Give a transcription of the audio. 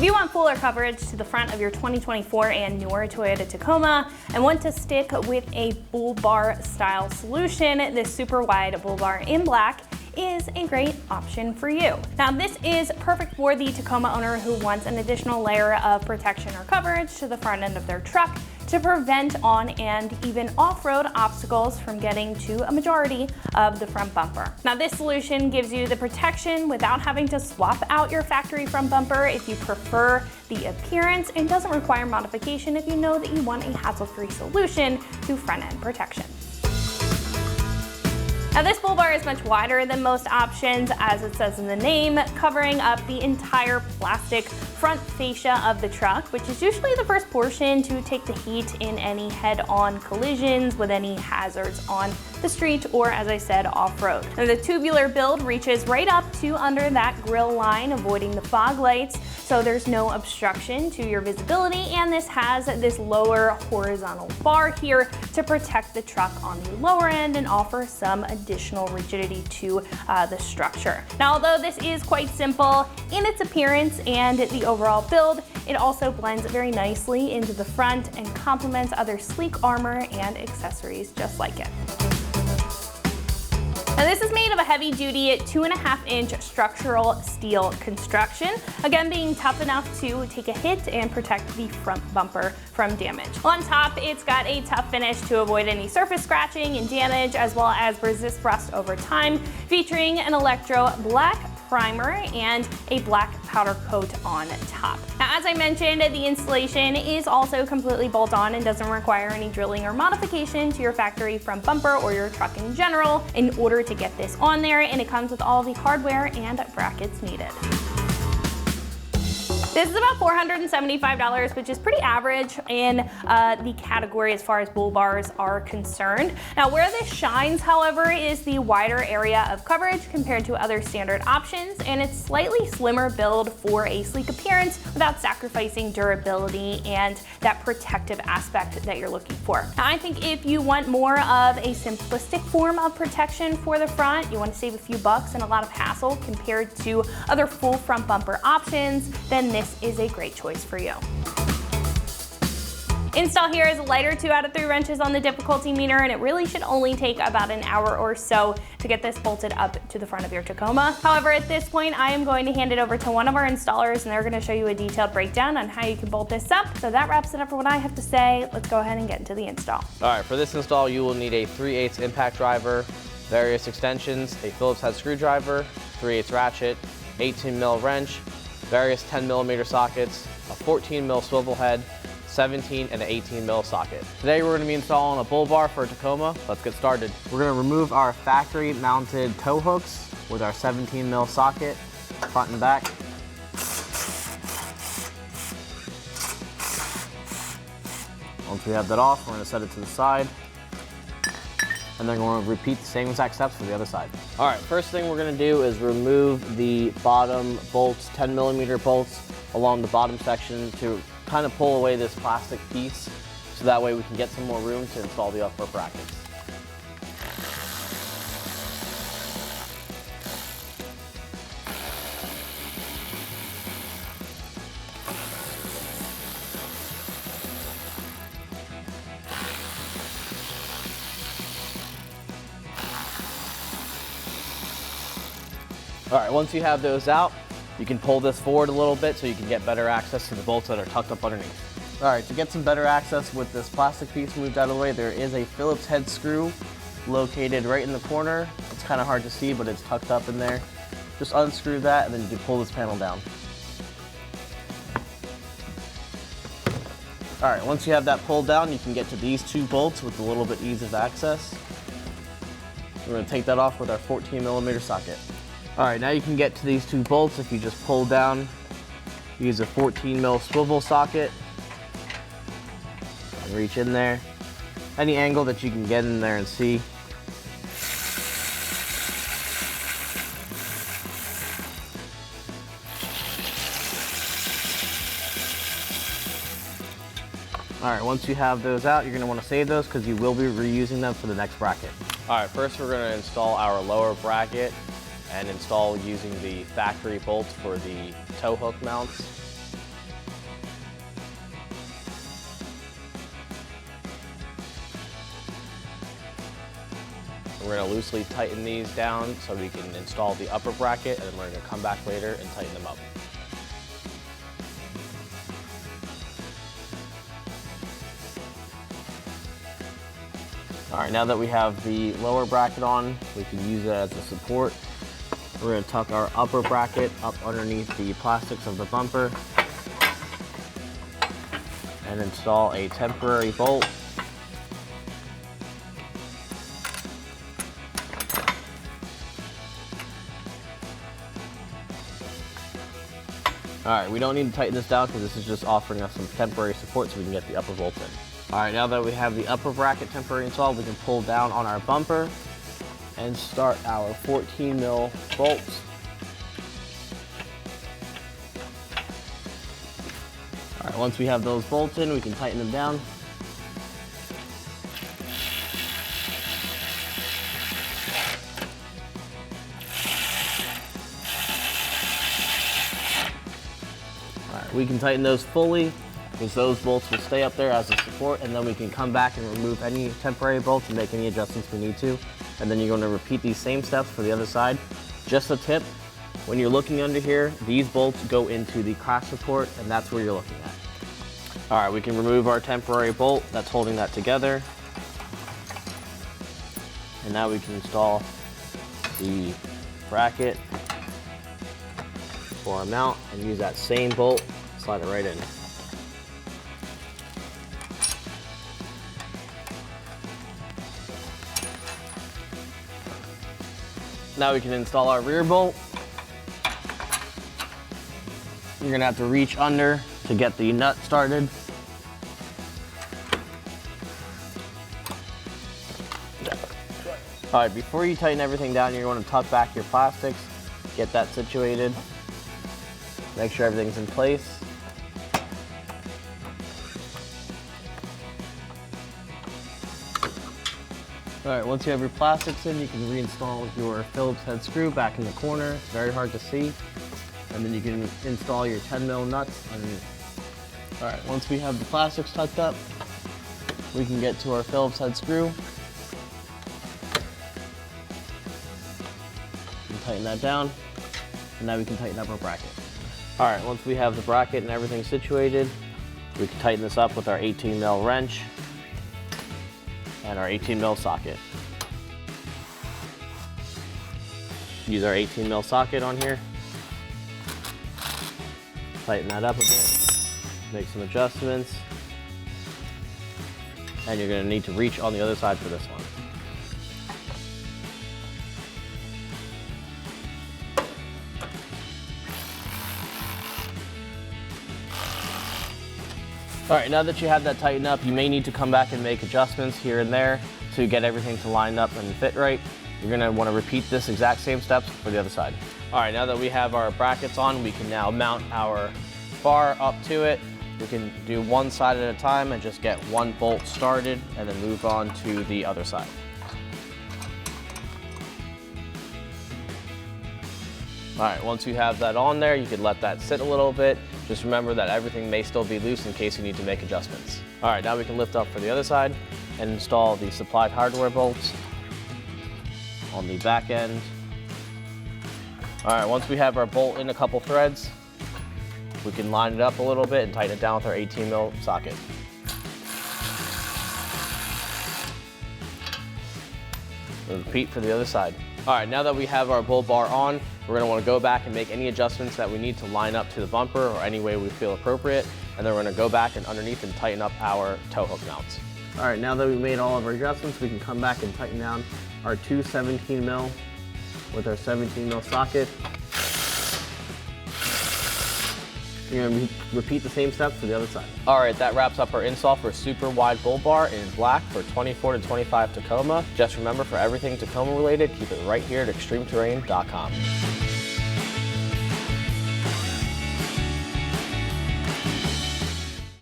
If you want fuller coverage to the front of your 2024 and newer Toyota Tacoma and want to stick with a bull bar style solution, this super wide bull bar in black is a great option for you. Now, this is perfect for the Tacoma owner who wants an additional layer of protection or coverage to the front end of their truck to prevent on and even off-road obstacles from getting to a majority of the front bumper. Now, this solution gives you the protection without having to swap out your factory front bumper if you prefer the appearance, and doesn't require modification if you know that you want a hassle-free solution to front-end protection. Now, this bull bar is much wider than most options, as it says in the name, covering up the entire plastic front fascia of the truck, which is usually the first portion to take the heat in any head-on collisions with any hazards on the street or, as I said, off-road. Now, the tubular build reaches right up to under that grille line, avoiding the fog lights, so there's no obstruction to your visibility, and this has this lower horizontal bar here to protect the truck on the lower end and offer some additional rigidity to the structure. Now, although this is quite simple in its appearance and the overall build, it also blends very nicely into the front and complements other sleek armor and accessories just like it. Now, this is made of a heavy-duty 2.5-inch structural steel construction, again being tough enough to take a hit and protect the front bumper from damage. On top, it's got a tough finish to avoid any surface scratching and damage, as well as resist rust over time, featuring an electro black primer and a black powder coat on top. Now, as I mentioned, the installation is also completely bolt-on and doesn't require any drilling or modification to your factory front bumper or your truck in general in order to get this on there, and it comes with all the hardware and brackets needed. This is about $475, which is pretty average in the category as far as bull bars are concerned. Now, where this shines, however, is the wider area of coverage compared to other standard options, and it's slightly slimmer build for a sleek appearance without sacrificing durability and that protective aspect that you're looking for. Now, I think if you want more of a simplistic form of protection for the front, you want to save a few bucks and a lot of hassle compared to other full front bumper options, then this is a great choice for you. Install here is a lighter 2 out of 3 wrenches on the difficulty meter, and it really should only take about an hour or so to get this bolted up to the front of your Tacoma. However, at this point, I am going to hand it over to one of our installers, and they're going to show you a detailed breakdown on how you can bolt this up. So that wraps it up for what I have to say. Let's go ahead and get into the install. All right, for this install, you will need a 3/8 impact driver, various extensions, a Phillips head screwdriver, 3/8 ratchet, 18mm wrench, various 10mm sockets, a 14mm swivel head, 17 and an 18mm socket. Today we're going to be installing a bull bar for a Tacoma. Let's get started. We're going to remove our factory mounted tow hooks with our 17mm socket, front and back. Once we have that off, we're going to set it to the side, and then we're going to repeat the same exact steps for the other side. All right, first thing we're going to do is remove the bottom bolts, 10mm bolts along the bottom section to kind of pull away this plastic piece, so that way we can get some more room to install the upper brackets. All right, once you have those out, you can pull this forward a little bit so you can get better access to the bolts that are tucked up underneath. All right, to get some better access with this plastic piece moved out of the way, there is a Phillips head screw located right in the corner. It's kind of hard to see, but it's tucked up in there. Just unscrew that, and then you can pull this panel down. All right, once you have that pulled down, you can get to these 2 bolts with a little bit ease of access. We're going to take that off with our 14mm socket. All right, now you can get to these 2 bolts if you just pull down. Use a 14mm swivel socket and reach in there. Any angle that you can get in there and see. All right, once you have those out, you're going to want to save those because you will be reusing them for the next bracket. All right, first we're going to install our lower bracket and install using the factory bolts for the tow hook mounts. We're gonna loosely tighten these down so we can install the upper bracket, and then we're gonna come back later and tighten them up. All right, now that we have the lower bracket on, we can use it as a support. We're gonna tuck our upper bracket up underneath the plastics of the bumper and install a temporary bolt. All right, we don't need to tighten this down because this is just offering us some temporary support so we can get the upper bolt in. All right, now that we have the upper bracket temporarily installed, we can pull down on our bumper and start our 14 mil bolts. All right, once we have those bolts in, we can tighten them down. All right, we can tighten those fully, because those bolts will stay up there as a support, and then we can come back and remove any temporary bolts and make any adjustments we need to. And then you're going to repeat these same steps for the other side. Just a tip, when you're looking under here, these bolts go into the crash support, and that's where you're looking at. All right, we can remove our temporary bolt that's holding that together. And now we can install the bracket for our mount and use that same bolt, slide it right in. Now we can install our rear bolt. You're gonna have to reach under to get the nut started. All right, before you tighten everything down, you're going to tuck back your plastics, get that situated, make sure everything's in place. All right, once you have your plastics in, you can reinstall your Phillips head screw back in the corner. It's very hard to see. And then you can install your 10 mil nuts underneath. All right, once we have the plastics tucked up, we can get to our Phillips head screw. And tighten that down, and now we can tighten up our bracket. All right, once we have the bracket and everything situated, we can tighten this up with our 18 mil wrench and our 18 mil socket. Use our 18 mil socket on here. Tighten that up a bit, make some adjustments. And you're gonna need to reach on the other side for this one. All right, now that you have that tightened up, you may need to come back and make adjustments here and there to get everything to line up and fit right. You're gonna wanna repeat this exact same steps for the other side. All right, now that we have our brackets on, we can now mount our bar up to it. We can do one side at a time and just get one bolt started and then move on to the other side. All right, once you have that on there, you can let that sit a little bit. Just remember that everything may still be loose in case you need to make adjustments. All right, now we can lift up for the other side and install the supplied hardware bolts on the back end. All right, once we have our bolt in a couple threads, we can line it up a little bit and tighten it down with our 18 mil socket. Repeat for the other side. All right, now that we have our bull bar on, we're gonna wanna go back and make any adjustments that we need to line up to the bumper or any way we feel appropriate. And then we're gonna go back and underneath and tighten up our tow hook mounts. All right, now that we've made all of our adjustments, we can come back and tighten down our two 17 mil with our 17 mil socket. You're gonna repeat the same steps for the other side. All right, that wraps up our install for super wide bull bar in black for 24 to 25 Tacoma. Just remember, for everything Tacoma related, keep it right here at ExtremeTerrain.com.